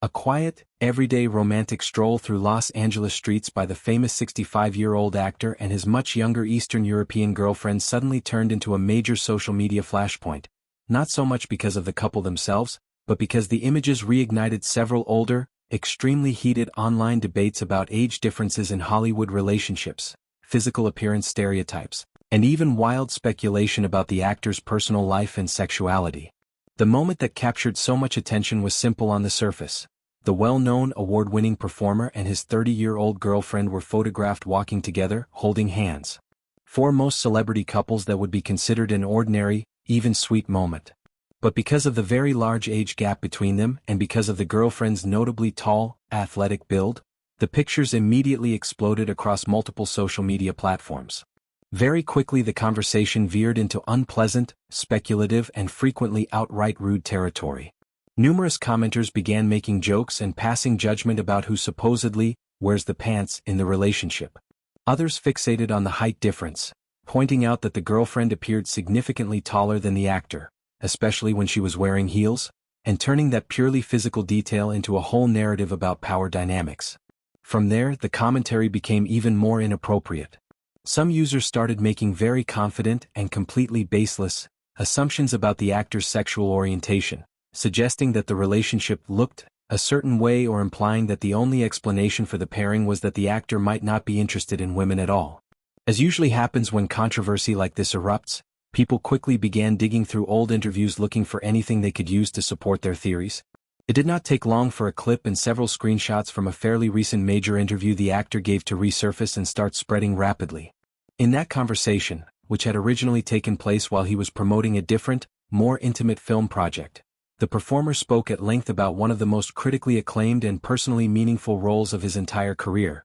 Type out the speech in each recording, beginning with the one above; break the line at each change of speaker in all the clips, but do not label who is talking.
A quiet, everyday romantic stroll through Los Angeles streets by the famous 65-year-old actor and his much younger Eastern European girlfriend suddenly turned into a major social media flashpoint, not so much because of the couple themselves, but because the images reignited several older, extremely heated online debates about age differences in Hollywood relationships, physical appearance stereotypes, and even wild speculation about the actor's personal life and sexuality. The moment that captured so much attention was simple on the surface. The well-known award-winning performer and his 30-year-old girlfriend were photographed walking together, holding hands. For most celebrity couples that would be considered an ordinary, even sweet moment. But because of the very large age gap between them and because of the girlfriend's notably tall, athletic build, the pictures immediately exploded across multiple social media platforms. Very quickly the conversation veered into unpleasant, speculative and frequently outright rude territory. Numerous commenters began making jokes and passing judgment about who supposedly wears the pants in the relationship. Others fixated on the height difference, pointing out that the girlfriend appeared significantly taller than the actor, especially when she was wearing heels, and turning that purely physical detail into a whole narrative about power dynamics. From there, the commentary became even more inappropriate. Some users started making very confident and completely baseless assumptions about the actor's sexual orientation, suggesting that the relationship looked a certain way or implying that the only explanation for the pairing was that the actor might not be interested in women at all. As usually happens when controversy like this erupts, people quickly began digging through old interviews looking for anything they could use to support their theories. It did not take long for a clip and several screenshots from a fairly recent major interview the actor gave to resurface and start spreading rapidly. In that conversation, which had originally taken place while he was promoting a different, more intimate film project, the performer spoke at length about one of the most critically acclaimed and personally meaningful roles of his entire career.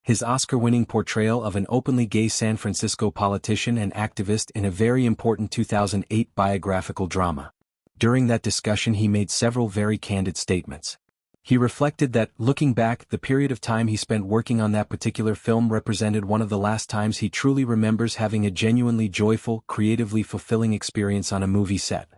His Oscar-winning portrayal of an openly gay San Francisco politician and activist in a very important 2008 biographical drama. During that discussion he made several very candid statements. He reflected that, looking back, the period of time he spent working on that particular film represented one of the last times he truly remembers having a genuinely joyful, creatively fulfilling experience on a movie set.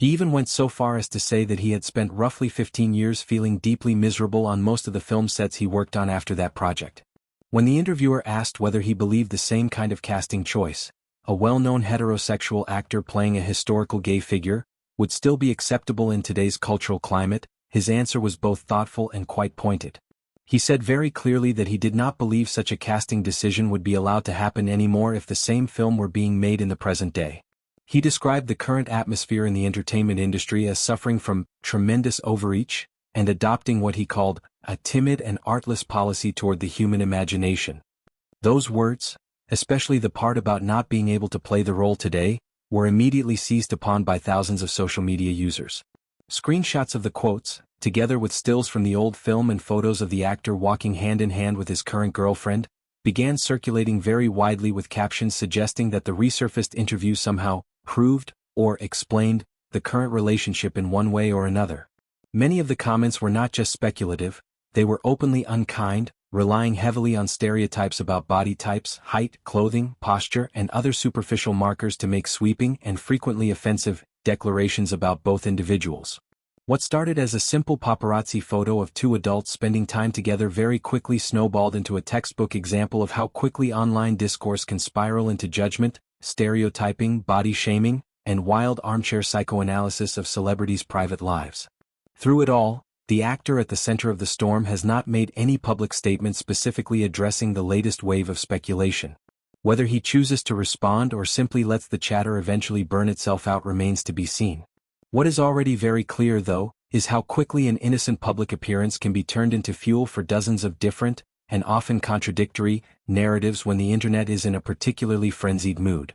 He even went so far as to say that he had spent roughly 15 years feeling deeply miserable on most of the film sets he worked on after that project. When the interviewer asked whether he believed the same kind of casting choice, a well-known heterosexual actor playing a historical gay figure, would still be acceptable in today's cultural climate, his answer was both thoughtful and quite pointed. He said very clearly that he did not believe such a casting decision would be allowed to happen anymore if the same film were being made in the present day. He described the current atmosphere in the entertainment industry as suffering from tremendous overreach and adopting what he called a timid and artless policy toward the human imagination. Those words, especially the part about not being able to play the role today, were immediately seized upon by thousands of social media users. Screenshots of the quotes, together with stills from the old film and photos of the actor walking hand in hand with his current girlfriend, began circulating very widely with captions suggesting that the resurfaced interview somehow proved or explained the current relationship in one way or another. Many of the comments were not just speculative, they were openly unkind, relying heavily on stereotypes about body types, height, clothing, posture, and other superficial markers to make sweeping and frequently offensive declarations about both individuals. What started as a simple paparazzi photo of two adults spending time together very quickly snowballed into a textbook example of how quickly online discourse can spiral into judgment, stereotyping, body shaming, and wild armchair psychoanalysis of celebrities' private lives. Through it all, the actor at the center of the storm has not made any public statement specifically addressing the latest wave of speculation. Whether he chooses to respond or simply lets the chatter eventually burn itself out remains to be seen. What is already very clear, though, is how quickly an innocent public appearance can be turned into fuel for dozens of different, and often contradictory, narratives when the internet is in a particularly frenzied mood.